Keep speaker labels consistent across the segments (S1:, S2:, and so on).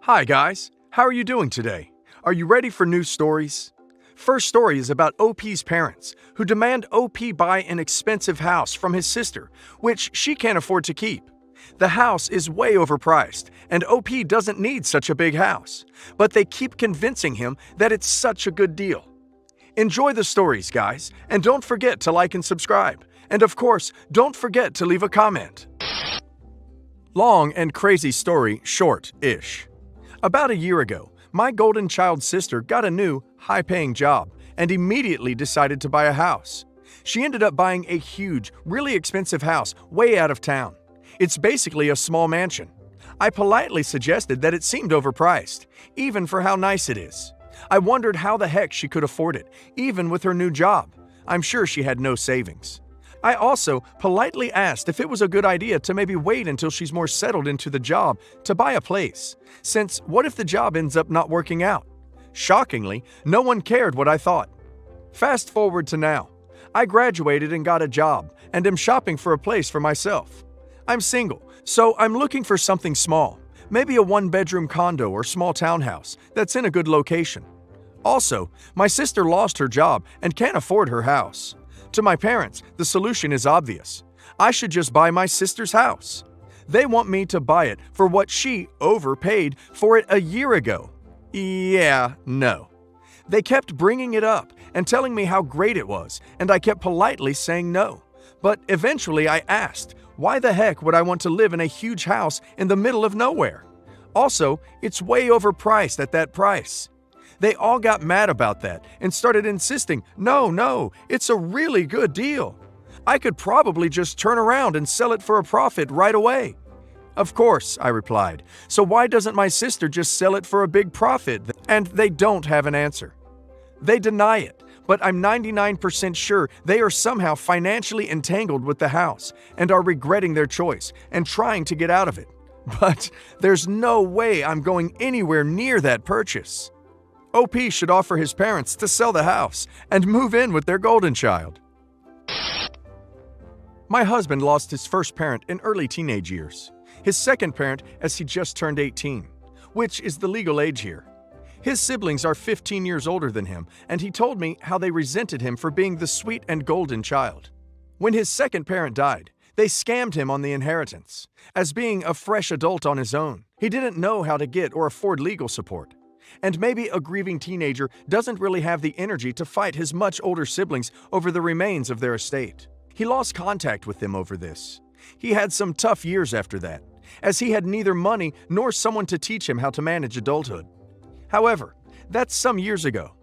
S1: Hi guys, how are you doing today? Are you ready for new stories? First story is about OP's parents, who demand OP buy an expensive house from his sister, which she can't afford to keep. The house is way overpriced, and OP doesn't need such a big house, but they keep convincing him that it's such a good deal. Enjoy the stories, guys, and don't forget to like and subscribe. And of course, don't forget to leave a comment. Long and crazy story, short-ish. About a year ago, my golden child sister got a new, high-paying job and immediately decided to buy a house. She ended up buying a huge, really expensive house way out of town. It's basically a small mansion. I politely suggested that it seemed overpriced, even for how nice it is. I wondered how the heck she could afford it, even with her new job. I'm sure she had no savings. I also politely asked if it was a good idea to maybe wait until she's more settled into the job to buy a place, since what if the job ends up not working out? Shockingly, no one cared what I thought. Fast forward to now. I graduated and got a job, and am shopping for a place for myself. I'm single, so I'm looking for something small, maybe a one-bedroom condo or small townhouse that's in a good location. Also, my sister lost her job and can't afford her house. To my parents, the solution is obvious. I should just buy my sister's house. They want me to buy it for what she overpaid for it a year ago. Yeah, no. They kept bringing it up and telling me how great it was, and I kept politely saying no. But eventually I asked, why the heck would I want to live in a huge house in the middle of nowhere? Also, it's way overpriced at that price. They all got mad about that and started insisting, no, it's a really good deal. I could probably just turn around and sell it for a profit right away. Of course, I replied, so why doesn't my sister just sell it for a big profit? And they don't have an answer. They deny it, but I'm 99% sure they are somehow financially entangled with the house and are regretting their choice and trying to get out of it. But there's no way I'm going anywhere near that purchase. OP should offer his parents to sell the house and move in with their golden child. My husband lost his first parent in early teenage years, his second parent as he just turned 18, which is the legal age here. His siblings are 15 years older than him, and he told me how they resented him for being the sweet and golden child. When his second parent died, they scammed him on the inheritance. As being a fresh adult on his own, he didn't know how to get or afford legal support. And maybe a grieving teenager doesn't really have the energy to fight his much older siblings over the remains of their estate. He lost contact with them over this. He had some tough years after that, as he had neither money nor someone to teach him how to manage adulthood. However, that's some years ago.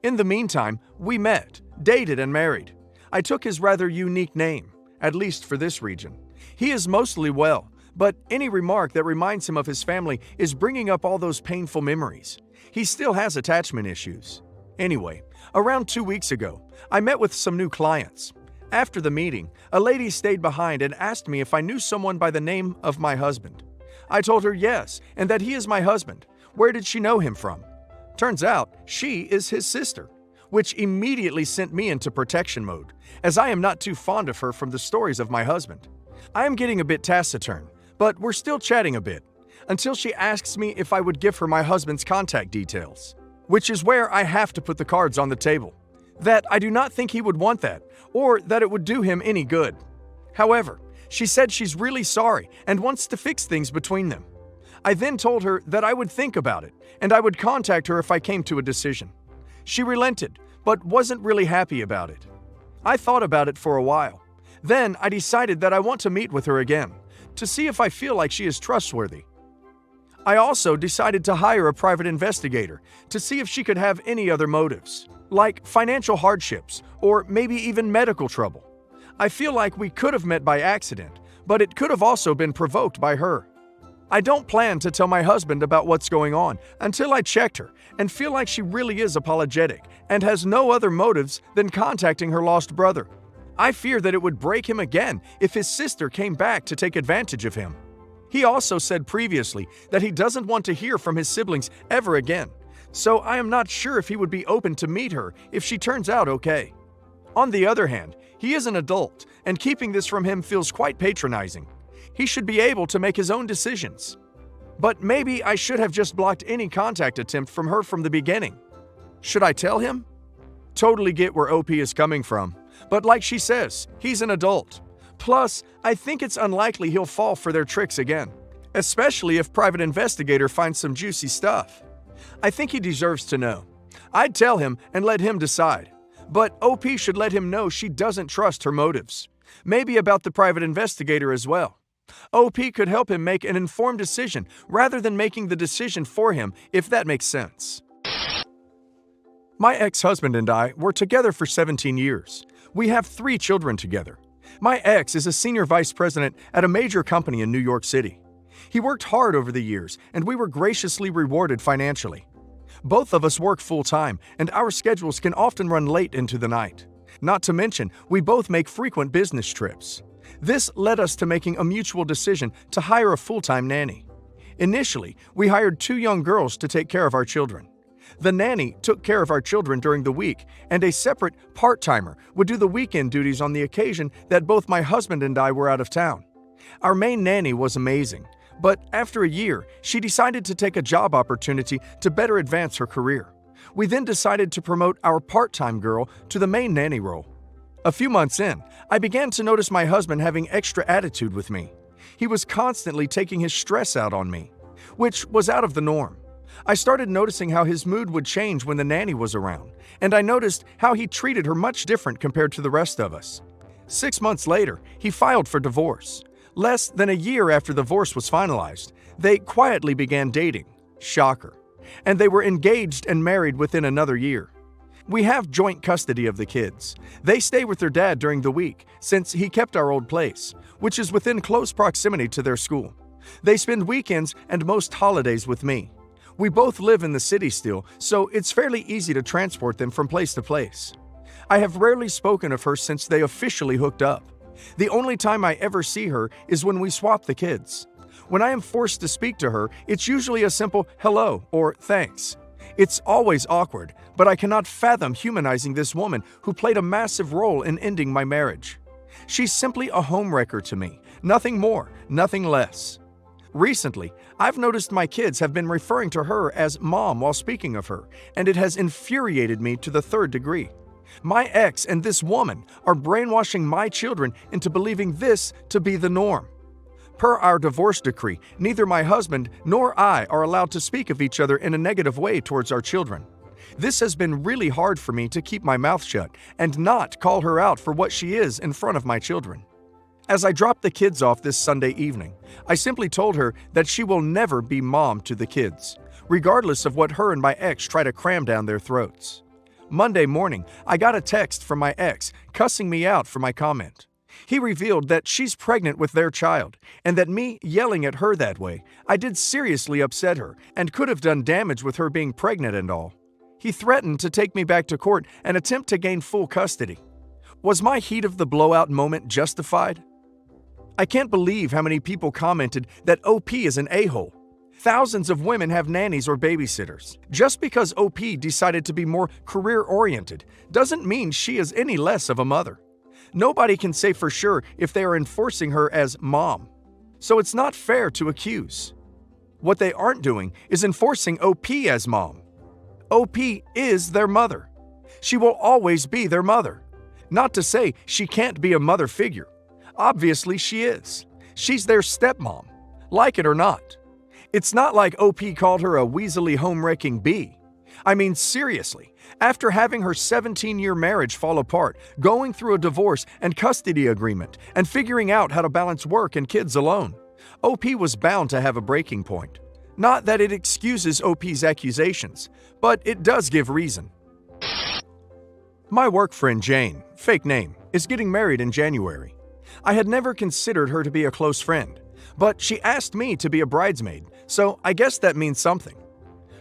S1: In the meantime, we met, dated, and married. I took his rather unique name, at least for this region. He is mostly well, but any remark that reminds him of his family is bringing up all those painful memories. He still has attachment issues. Anyway, around 2 weeks ago, I met with some new clients. After the meeting, a lady stayed behind and asked me if I knew someone by the name of my husband. I told her yes, and that he is my husband. Where did she know him from? Turns out, she is his sister, which immediately sent me into protection mode, as I am not too fond of her from the stories of my husband. I am getting a bit taciturn, but we're still chatting a bit, until she asks me if I would give her my husband's contact details, which is where I have to put the cards on the table. That I do not think he would want that, or that it would do him any good. However, she said she's really sorry and wants to fix things between them. I then told her that I would think about it, and I would contact her if I came to a decision. She relented, but wasn't really happy about it. I thought about it for a while. Then I decided that I want to meet with her again, to see if I feel like she is trustworthy. I also decided to hire a private investigator to see if she could have any other motives, like financial hardships or maybe even medical trouble. I feel like we could have met by accident, but it could have also been provoked by her. I don't plan to tell my husband about what's going on until I checked her and feel like she really is apologetic and has no other motives than contacting her lost brother. I fear that it would break him again if his sister came back to take advantage of him. He also said previously that he doesn't want to hear from his siblings ever again, so I am not sure if he would be open to meet her if she turns out okay. On the other hand, he is an adult, and keeping this from him feels quite patronizing. He should be able to make his own decisions. But maybe I should have just blocked any contact attempt from her from the beginning. Should I tell him? Totally get where OP is coming from, but like she says, he's an adult. Plus, I think it's unlikely he'll fall for their tricks again, especially if private investigator finds some juicy stuff. I think he deserves to know. I'd tell him and let him decide. But OP should let him know she doesn't trust her motives. Maybe about the private investigator as well. OP could help him make an informed decision rather than making the decision for him, if that makes sense. My ex-husband and I were together for 17 years. We have 3 children together. My ex is a senior vice president at a major company in New York City. He worked hard over the years, and we were graciously rewarded financially. Both of us work full-time, and our schedules can often run late into the night. Not to mention, we both make frequent business trips. This led us to making a mutual decision to hire a full-time nanny. Initially, we hired 2 young girls to take care of our children. The nanny took care of our children during the week, and a separate part-timer would do the weekend duties on the occasion that both my husband and I were out of town. Our main nanny was amazing, but after a year, she decided to take a job opportunity to better advance her career. We then decided to promote our part-time girl to the main nanny role. A few months in, I began to notice my husband having extra attitude with me. He was constantly taking his stress out on me, which was out of the norm. I started noticing how his mood would change when the nanny was around, and I noticed how he treated her much different compared to the rest of us. 6 months later, he filed for divorce. Less than a year after the divorce was finalized, they quietly began dating. Shocker. And they were engaged and married within another year. We have joint custody of the kids. They stay with their dad during the week, since he kept our old place, which is within close proximity to their school. They spend weekends and most holidays with me. We both live in the city still, so it's fairly easy to transport them from place to place. I have rarely spoken of her since they officially hooked up. The only time I ever see her is when we swap the kids. When I am forced to speak to her, it's usually a simple hello or thanks. It's always awkward, but I cannot fathom humanizing this woman who played a massive role in ending my marriage. She's simply a homewrecker to me, nothing more, nothing less. Recently, I've noticed my kids have been referring to her as mom while speaking of her, and it has infuriated me to the 3rd degree. My ex and this woman are brainwashing my children into believing this to be the norm. Per our divorce decree, neither my husband nor I are allowed to speak of each other in a negative way towards our children. This has been really hard for me to keep my mouth shut and not call her out for what she is in front of my children. As I dropped the kids off this Sunday evening, I simply told her that she will never be mom to the kids, regardless of what her and my ex try to cram down their throats. Monday morning, I got a text from my ex cussing me out for my comment. He revealed that she's pregnant with their child, and that me yelling at her that way, I did seriously upset her and could have done damage with her being pregnant and all. He threatened to take me back to court and attempt to gain full custody. Was my heat of the blowout moment justified? I can't believe how many people commented that OP is an a-hole. Thousands of women have nannies or babysitters. Just because OP decided to be more career-oriented doesn't mean she is any less of a mother. Nobody can say for sure if they are enforcing her as mom. So it's not fair to accuse. What they aren't doing is enforcing OP as mom. OP is their mother. She will always be their mother. Not to say she can't be a mother figure. Obviously she is. She's their stepmom, like it or not. It's not like OP called her a weaselly home-wrecking bee. I mean, seriously, after having her 17-year marriage fall apart, going through a divorce and custody agreement, and figuring out how to balance work and kids alone, OP was bound to have a breaking point. Not that it excuses OP's accusations, but it does give reason. My work friend Jane, fake name, is getting married in January. I had never considered her to be a close friend, but she asked me to be a bridesmaid, so I guess that means something.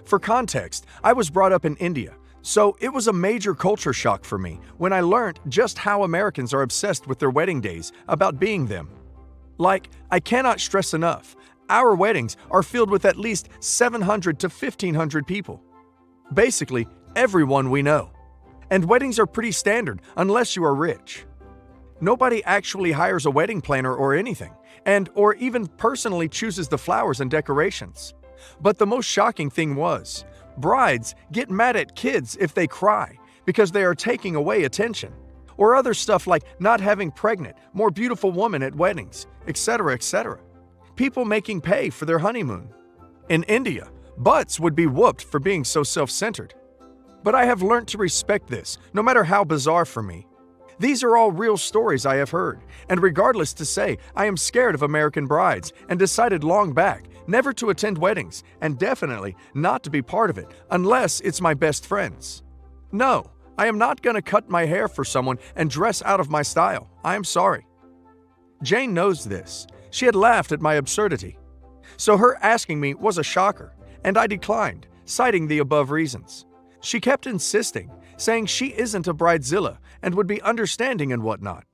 S1: For context, I was brought up in India, so it was a major culture shock for me when I learned just how Americans are obsessed with their wedding days about being them. Like, I cannot stress enough, our weddings are filled with at least 700 to 1,500 people. Basically, everyone we know. And weddings are pretty standard unless you are rich. Nobody actually hires a wedding planner or anything, or even personally chooses the flowers and decorations. But the most shocking thing was, brides get mad at kids if they cry because they are taking away attention. Or other stuff like not having pregnant, more beautiful woman at weddings, etc., etc. People making pay for their honeymoon. In India, butts would be whooped for being so self-centered. But I have learned to respect this, no matter how bizarre for me. These are all real stories I have heard, and regardless to say, I am scared of American brides and decided long back never to attend weddings and definitely not to be part of it unless it's my best friends. No, I am not going to cut my hair for someone and dress out of my style. I am sorry. Jane knows this. She had laughed at my absurdity. So her asking me was a shocker, and I declined, citing the above reasons. She kept insisting, saying she isn't a bridezilla and would be understanding and whatnot.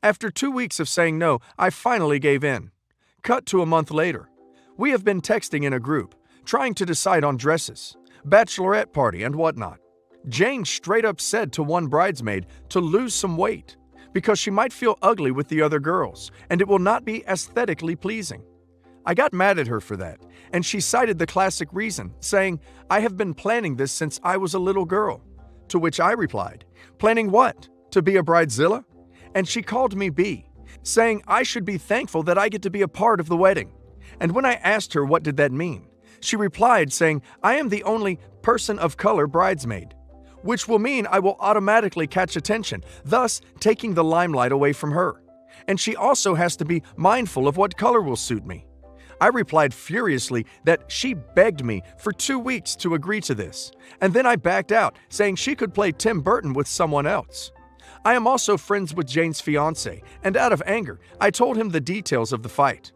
S1: After 2 weeks of saying no, I finally gave in. Cut to a month later. We have been texting in a group, trying to decide on dresses, bachelorette party, and whatnot. Jane straight up said to one bridesmaid to lose some weight because she might feel ugly with the other girls and it will not be aesthetically pleasing. I got mad at her for that, and she cited the classic reason, saying, I have been planning this since I was a little girl. To which I replied, planning what? To be a bridezilla? And she called me B, saying I should be thankful that I get to be a part of the wedding. And when I asked her what did that mean, she replied saying, I am the only person of color bridesmaid, which will mean I will automatically catch attention, thus taking the limelight away from her. And she also has to be mindful of what color will suit me. I replied furiously that she begged me for 2 weeks to agree to this, and then I backed out, saying she could play Tim Burton with someone else. I am also friends with Jane's fiancé, and out of anger, I told him the details of the fight.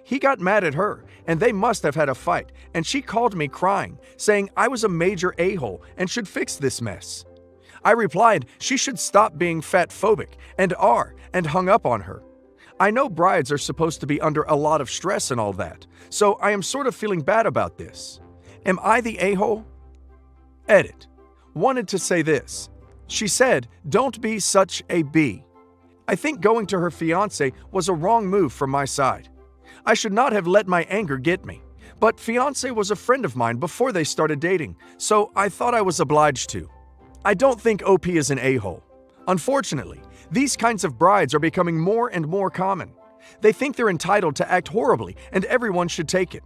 S1: He got mad at her, and they must have had a fight, and she called me crying, saying I was a major a-hole and should fix this mess. I replied she should stop being fat-phobic and hung up on her. I know brides are supposed to be under a lot of stress and all that, so I am sort of feeling bad about this. Am I the a-hole? Edit. Wanted to say this. She said, don't be such a B. I think going to her fiancé was a wrong move from my side. I should not have let my anger get me, but fiancé was a friend of mine before they started dating, so I thought I was obliged to. I don't think OP is an a-hole. Unfortunately, these kinds of brides are becoming more and more common. They think they're entitled to act horribly and everyone should take it.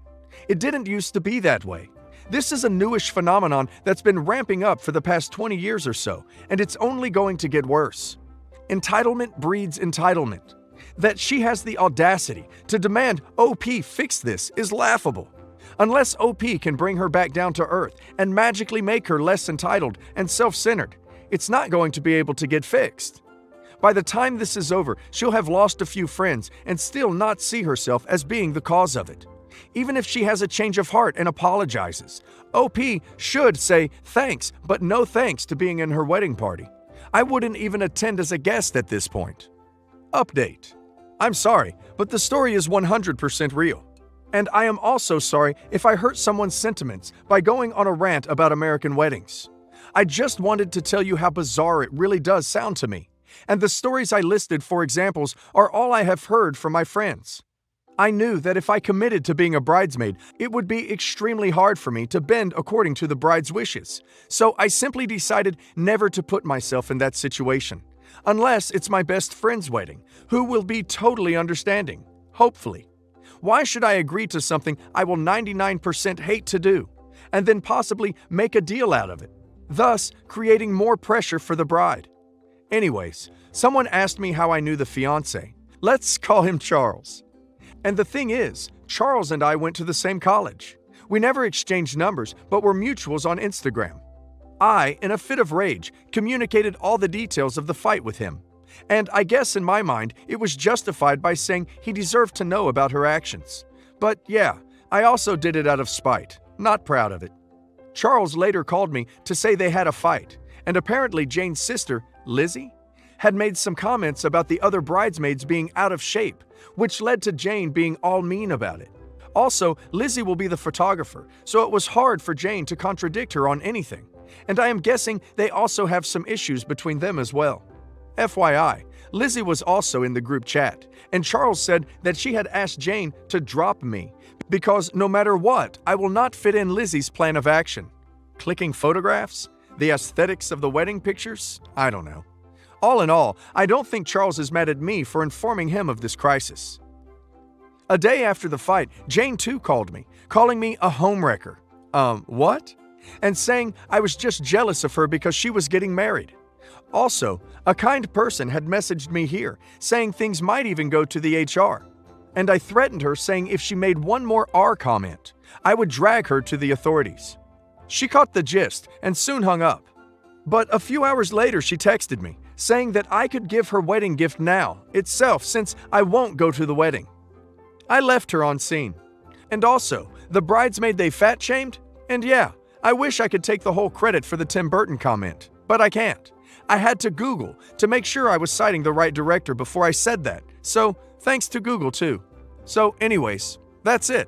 S1: It didn't used to be that way. This is a newish phenomenon that's been ramping up for the past 20 years or so, and it's only going to get worse. Entitlement breeds entitlement. That she has the audacity to demand OP fix this is laughable. Unless OP can bring her back down to earth and magically make her less entitled and self-centered, it's not going to be able to get fixed. By the time this is over, she'll have lost a few friends and still not see herself as being the cause of it. Even if she has a change of heart and apologizes, OP should say thanks, but no thanks to being in her wedding party. I wouldn't even attend as a guest at this point. Update. I'm sorry, but the story is 100% real. And I am also sorry if I hurt someone's sentiments by going on a rant about American weddings. I just wanted to tell you how bizarre it really does sound to me. And the stories I listed for examples are all I have heard from my friends. I knew that if I committed to being a bridesmaid, it would be extremely hard for me to bend according to the bride's wishes. So I simply decided never to put myself in that situation. Unless it's my best friend's wedding, who will be totally understanding, hopefully. Why should I agree to something I will 99% hate to do, and then possibly make a deal out of it, thus creating more pressure for the bride? Anyways, someone asked me how I knew the fiancé. Let's call him Charles. And the thing is, Charles and I went to the same college. We never exchanged numbers, but were mutuals on Instagram. I, in a fit of rage, communicated all the details of the fight with him. And I guess in my mind, it was justified by saying he deserved to know about her actions. But yeah, I also did it out of spite, not proud of it. Charles later called me to say they had a fight, and apparently Jane's sister, Lizzie, had made some comments about the other bridesmaids being out of shape, which led to Jane being all mean about it. Also, Lizzie will be the photographer, so it was hard for Jane to contradict her on anything. And I am guessing they also have some issues between them as well. FYI, Lizzie was also in the group chat, and Charles said that she had asked Jane to drop me because no matter what, I will not fit in Lizzie's plan of action. Clicking photographs? The aesthetics of the wedding pictures? I don't know. All in all, I don't think Charles is mad at me for informing him of this crisis. A day after the fight, Jane too called me, calling me a homewrecker. What? And saying I was just jealous of her because she was getting married. Also, a kind person had messaged me here, saying things might even go to the HR. And I threatened her, saying if she made one more R comment, I would drag her to the authorities. She caught the gist and soon hung up. But a few hours later, she texted me, saying that I could give her wedding gift now, itself, since I won't go to the wedding. I left her on scene. And also, the bridesmaid they fat-shamed? And yeah, I wish I could take the whole credit for the Tim Burton comment, but I can't. I had to Google to make sure I was citing the right director before I said that, so thanks to Google too. So anyways, that's it.